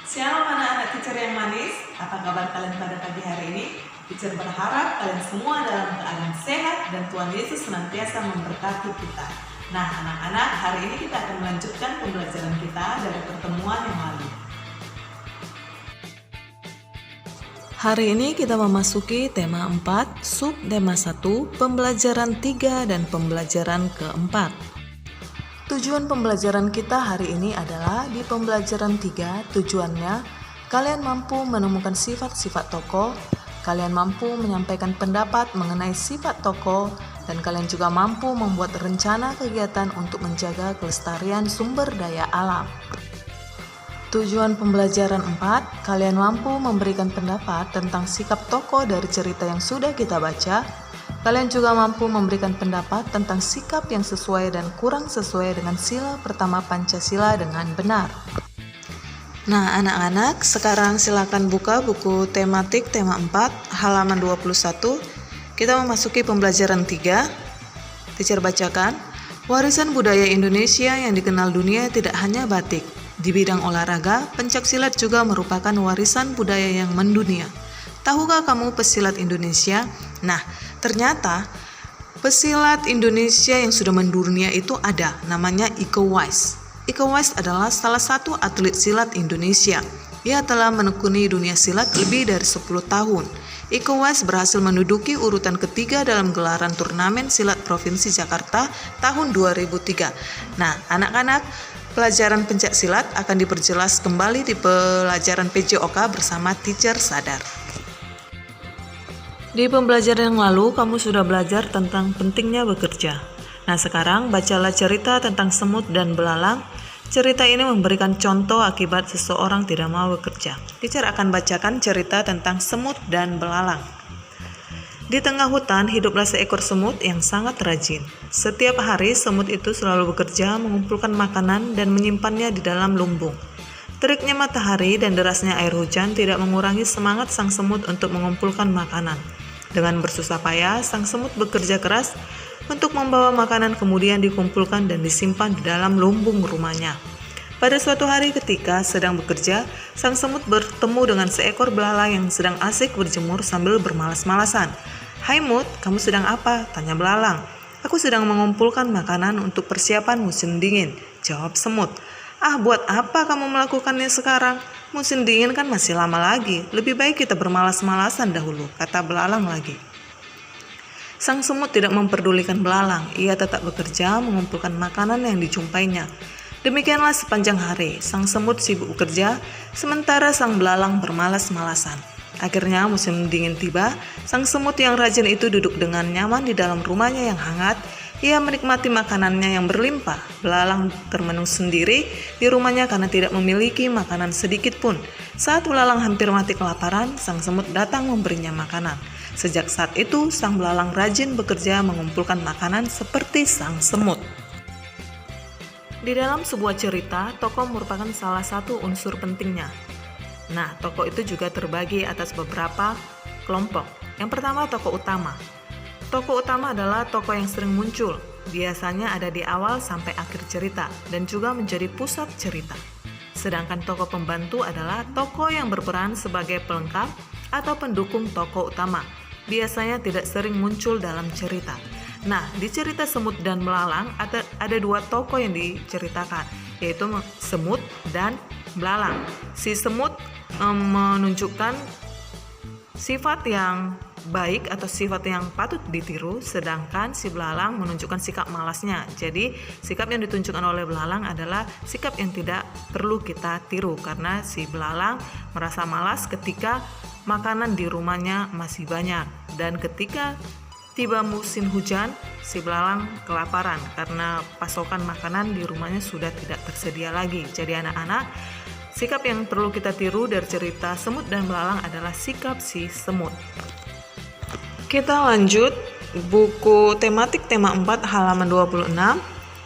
Shalom anak-anak teacher yang manis, apa kabar kalian pada pagi hari ini? Teacher berharap kalian semua dalam keadaan sehat dan Tuhan Yesus senantiasa memberkati kita. Nah anak-anak, hari ini kita akan melanjutkan pembelajaran kita dari pertemuan yang lalu. Hari ini kita memasuki tema 4, subtema 1, pembelajaran 3 dan pembelajaran keempat. Tujuan pembelajaran kita hari ini adalah di pembelajaran 3, tujuannya kalian mampu menemukan sifat-sifat tokoh, kalian mampu menyampaikan pendapat mengenai sifat tokoh, dan kalian juga mampu membuat rencana kegiatan untuk menjaga kelestarian sumber daya alam. Tujuan pembelajaran 4, kalian mampu memberikan pendapat tentang sikap tokoh dari cerita yang sudah kita baca. Kalian juga mampu memberikan pendapat tentang sikap yang sesuai dan kurang sesuai dengan sila pertama Pancasila dengan benar. Nah anak-anak, sekarang silakan buka buku tematik tema 4 halaman 21. Kita memasuki pembelajaran 3. Teacher bacakan, warisan budaya Indonesia yang dikenal dunia tidak hanya batik. Di bidang olahraga, pencaksilat juga merupakan warisan budaya yang mendunia. Tahukah kamu pesilat Indonesia? Nah, ternyata pesilat Indonesia yang sudah mendunia itu ada, namanya Iko Uwais. Iko Uwais adalah salah satu atlet silat Indonesia. Ia telah menekuni dunia silat lebih dari 10 tahun. Iko Uwais berhasil menduduki urutan ketiga dalam gelaran turnamen silat Provinsi Jakarta tahun 2003. Nah, anak-anak, pelajaran pencak silat akan diperjelas kembali di pelajaran PJOK bersama Teacher Sadar. Di pembelajaran yang lalu, kamu sudah belajar tentang pentingnya bekerja. Nah, sekarang bacalah cerita tentang semut dan belalang. Cerita ini memberikan contoh akibat seseorang tidak mau bekerja. Teacher akan bacakan cerita tentang semut dan belalang. Di tengah hutan, hiduplah seekor semut yang sangat rajin. Setiap hari, semut itu selalu bekerja mengumpulkan makanan dan menyimpannya di dalam lumbung. Teriknya matahari dan derasnya air hujan tidak mengurangi semangat sang semut untuk mengumpulkan makanan. Dengan bersusah payah, sang semut bekerja keras untuk membawa makanan kemudian dikumpulkan dan disimpan di dalam lumbung rumahnya. Pada suatu hari ketika sedang bekerja, sang semut bertemu dengan seekor belalang yang sedang asik berjemur sambil bermalas-malasan. "Hai Mut, kamu sedang apa?" tanya belalang. "Aku sedang mengumpulkan makanan untuk persiapan musim dingin," jawab semut. "Ah, buat apa kamu melakukannya sekarang? Musim dingin kan masih lama lagi. Lebih baik kita bermalas-malasan dahulu," kata belalang lagi. Sang semut tidak memperdulikan belalang. Ia tetap bekerja mengumpulkan makanan yang dijumpainya. Demikianlah sepanjang hari. Sang semut sibuk bekerja, sementara sang belalang bermalas-malasan. Akhirnya musim dingin tiba. Sang semut yang rajin itu duduk dengan nyaman di dalam rumahnya yang hangat. Ia menikmati makanannya yang berlimpah. Belalang termenung sendiri di rumahnya karena tidak memiliki makanan sedikit pun. Saat belalang hampir mati kelaparan, sang semut datang memberinya makanan. Sejak saat itu, sang belalang rajin bekerja mengumpulkan makanan seperti sang semut. Di dalam sebuah cerita, tokoh merupakan salah satu unsur pentingnya. Nah, tokoh itu juga terbagi atas beberapa kelompok. Yang pertama, tokoh utama. Tokoh utama adalah tokoh yang sering muncul, biasanya ada di awal sampai akhir cerita, dan juga menjadi pusat cerita. Sedangkan tokoh pembantu adalah tokoh yang berperan sebagai pelengkap atau pendukung tokoh utama, biasanya tidak sering muncul dalam cerita. Nah, di cerita semut dan belalang ada dua tokoh yang diceritakan, yaitu semut dan belalang. Si semut menunjukkan sifat yang baik atau sifat yang patut ditiru, sedangkan si belalang menunjukkan sikap malasnya. Jadi sikap yang ditunjukkan oleh belalang adalah sikap yang tidak perlu kita tiru, karena si belalang merasa malas ketika makanan di rumahnya masih banyak, dan ketika tiba musim hujan, si belalang kelaparan karena pasokan makanan di rumahnya sudah tidak tersedia lagi. Jadi anak-anak, sikap yang perlu kita tiru dari cerita semut dan belalang adalah sikap si semut. Kita lanjut buku tematik tema 4 halaman 26.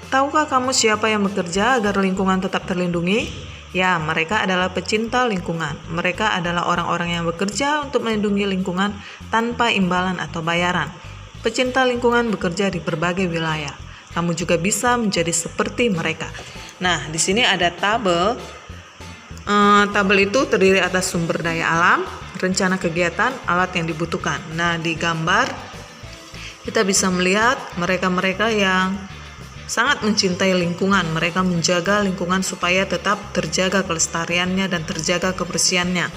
Tahukah kamu siapa yang bekerja agar lingkungan tetap terlindungi? Ya, mereka adalah pecinta lingkungan. Mereka adalah orang-orang yang bekerja untuk melindungi lingkungan tanpa imbalan atau bayaran. Pecinta lingkungan bekerja di berbagai wilayah. Kamu juga bisa menjadi seperti mereka. Nah, di sini ada tabel Tabel itu terdiri atas sumber daya alam, rencana kegiatan, alat yang dibutuhkan. Nah, di gambar kita bisa melihat mereka-mereka yang sangat mencintai lingkungan. Mereka menjaga lingkungan supaya tetap terjaga kelestariannya dan terjaga kebersihannya.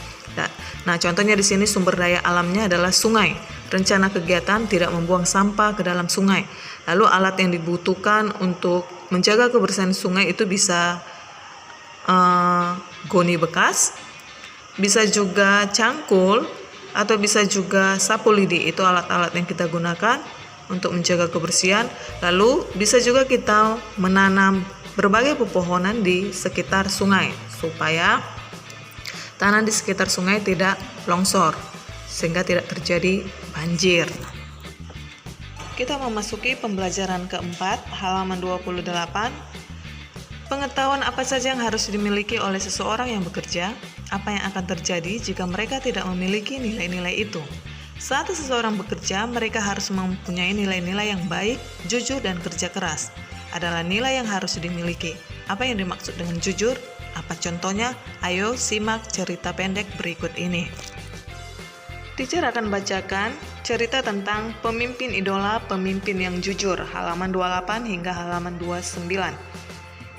Nah, contohnya di sini sumber daya alamnya adalah sungai. Rencana kegiatan tidak membuang sampah ke dalam sungai. Lalu alat yang dibutuhkan untuk menjaga kebersihan sungai itu bisa goni bekas, bisa juga cangkul, atau bisa juga sapu lidi. Itu alat-alat yang kita gunakan untuk menjaga kebersihan. Lalu bisa juga kita menanam berbagai pepohonan di sekitar sungai supaya tanah di sekitar sungai tidak longsor sehingga tidak terjadi banjir. Kita memasuki pembelajaran keempat, halaman 28. Pengetahuan apa saja yang harus dimiliki oleh seseorang yang bekerja? Apa yang akan terjadi jika mereka tidak memiliki nilai-nilai itu? Saat seseorang bekerja, mereka harus mempunyai nilai-nilai yang baik, jujur, dan kerja keras. Adalah nilai yang harus dimiliki. Apa yang dimaksud dengan jujur? Apa contohnya? Ayo simak cerita pendek berikut ini. Teacher akan bacakan cerita tentang pemimpin idola pemimpin yang jujur, halaman 28 hingga halaman 29.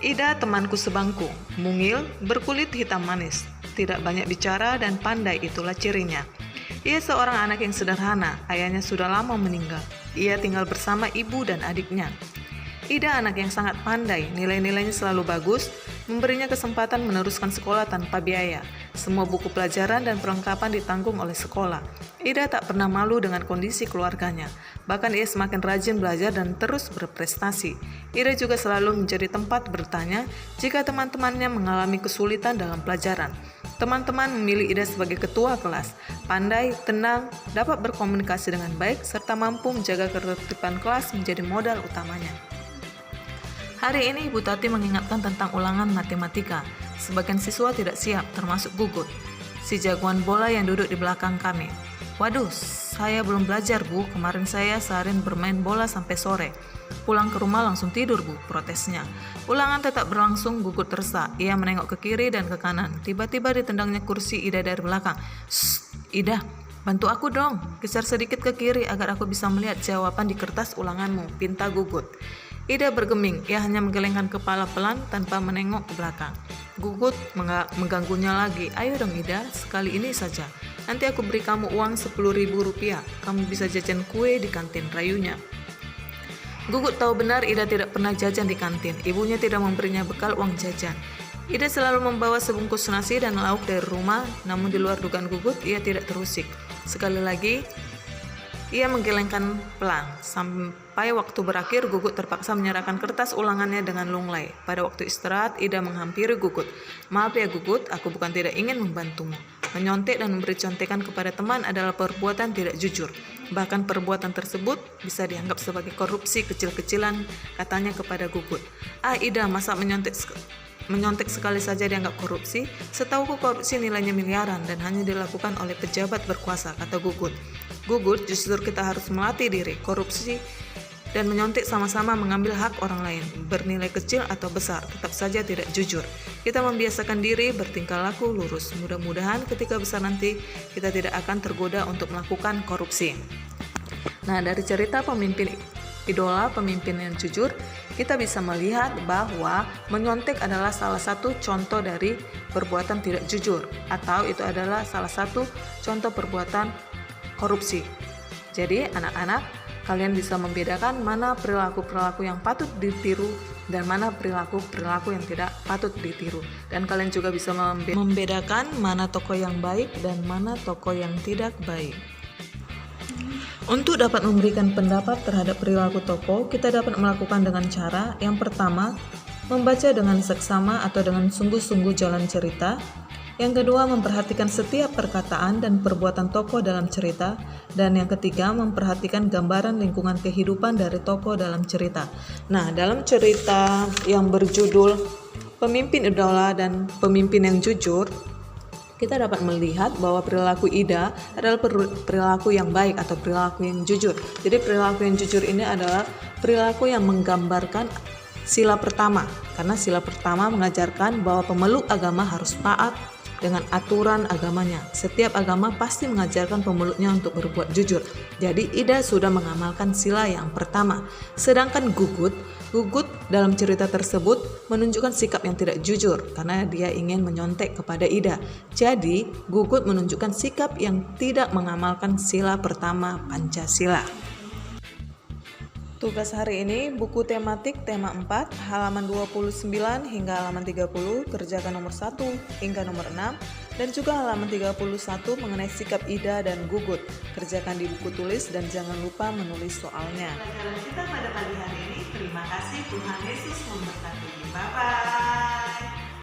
Ida temanku sebangku, mungil, berkulit hitam manis, tidak banyak bicara dan pandai, itulah cirinya. Ia seorang anak yang sederhana, ayahnya sudah lama meninggal. Ia tinggal bersama ibu dan adiknya. Ida anak yang sangat pandai, nilai-nilainya selalu bagus, memberinya kesempatan meneruskan sekolah tanpa biaya. Semua buku pelajaran dan perlengkapan ditanggung oleh sekolah. Ida tak pernah malu dengan kondisi keluarganya. Bahkan ia semakin rajin belajar dan terus berprestasi. Ida juga selalu menjadi tempat bertanya jika teman-temannya mengalami kesulitan dalam pelajaran. Teman-teman memilih Ida sebagai ketua kelas. Pandai, tenang, dapat berkomunikasi dengan baik, serta mampu menjaga ketertiban kelas menjadi modal utamanya. Hari ini Ibu Tati mengingatkan tentang ulangan matematika. Sebagian siswa tidak siap, termasuk Gugut, si jagoan bola yang duduk di belakang kami. Waduh, saya belum belajar Bu, kemarin saya seharian bermain bola sampai sore. Pulang ke rumah langsung tidur Bu, protesnya. Ulangan tetap berlangsung, Gugut tersa. Ia menengok ke kiri dan ke kanan. Tiba-tiba ditendangnya kursi Ida dari belakang. Shh, Ida, bantu aku dong, geser sedikit ke kiri agar aku bisa melihat jawaban di kertas ulanganmu, pinta Gugut. Ida bergeming, ia hanya menggelengkan kepala pelan tanpa menengok ke belakang. Gugut mengganggunya lagi. Ayo dong Ida, sekali ini saja. Nanti aku beri kamu uang 10.000 rupiah. Kamu bisa jajan kue di kantin, rayunya. Gugut tahu benar Ida tidak pernah jajan di kantin. Ibunya tidak memberinya bekal uang jajan. Ida selalu membawa sebungkus nasi dan lauk dari rumah, namun di luar dugaan Gugut, ia tidak terusik. Sekali lagi, ia menggelengkan pelan. Sampai waktu berakhir, Gugut terpaksa menyerahkan kertas ulangannya dengan lunglai. Pada waktu istirahat, Ida menghampiri Gugut. Maaf ya Gugut, aku bukan tidak ingin membantumu. Menyontek dan memberi contekan kepada teman adalah perbuatan tidak jujur. Bahkan perbuatan tersebut bisa dianggap sebagai korupsi kecil-kecilan, katanya kepada Gugut. Ida, masa menyontek sekali saja dianggap korupsi? Setauku korupsi nilainya miliaran dan hanya dilakukan oleh pejabat berkuasa, kata Gugut. Gugut, justru kita harus melatih diri. Korupsi dan menyontek sama-sama mengambil hak orang lain, bernilai kecil atau besar, tetap saja tidak jujur. Kita membiasakan diri bertingkah laku lurus. Mudah-mudahan ketika besar nanti kita tidak akan tergoda untuk melakukan korupsi. Nah, dari cerita pemimpin idola, pemimpin yang jujur, kita bisa melihat bahwa menyontek adalah salah satu contoh dari perbuatan tidak jujur, atau itu adalah salah satu contoh perbuatan korupsi. Jadi anak-anak, kalian bisa membedakan mana perilaku-perilaku yang patut ditiru dan mana perilaku-perilaku yang tidak patut ditiru. Dan kalian juga bisa membedakan mana tokoh yang baik dan mana tokoh yang tidak baik. Untuk dapat memberikan pendapat terhadap perilaku tokoh, kita dapat melakukan dengan cara yang pertama, membaca dengan seksama atau dengan sungguh-sungguh jalan cerita. Yang kedua, memperhatikan setiap perkataan dan perbuatan tokoh dalam cerita. Dan yang ketiga, memperhatikan gambaran lingkungan kehidupan dari tokoh dalam cerita. Nah, dalam cerita yang berjudul Pemimpin Idola dan Pemimpin yang Jujur, kita dapat melihat bahwa perilaku Ida adalah perilaku yang baik atau perilaku yang jujur. Jadi perilaku yang jujur ini adalah perilaku yang menggambarkan sila pertama, karena sila pertama mengajarkan bahwa pemeluk agama harus taat dengan aturan agamanya. Setiap agama pasti mengajarkan pemeluknya untuk berbuat jujur. Jadi Ida sudah mengamalkan sila yang pertama. Sedangkan Gugut dalam cerita tersebut menunjukkan sikap yang tidak jujur karena dia ingin menyontek kepada Ida. Jadi Gugut menunjukkan sikap yang tidak mengamalkan sila pertama Pancasila. Tugas hari ini buku tematik tema 4 halaman 29 hingga halaman 30 kerjakan nomor 1 hingga nomor 6 dan juga halaman 31 mengenai sikap Ida dan Gugut. Kerjakan di buku tulis dan jangan lupa menulis soalnya. Pelajaran kita pada pagi hari ini, terima kasih, Tuhan Yesus memberkati. Bye-bye.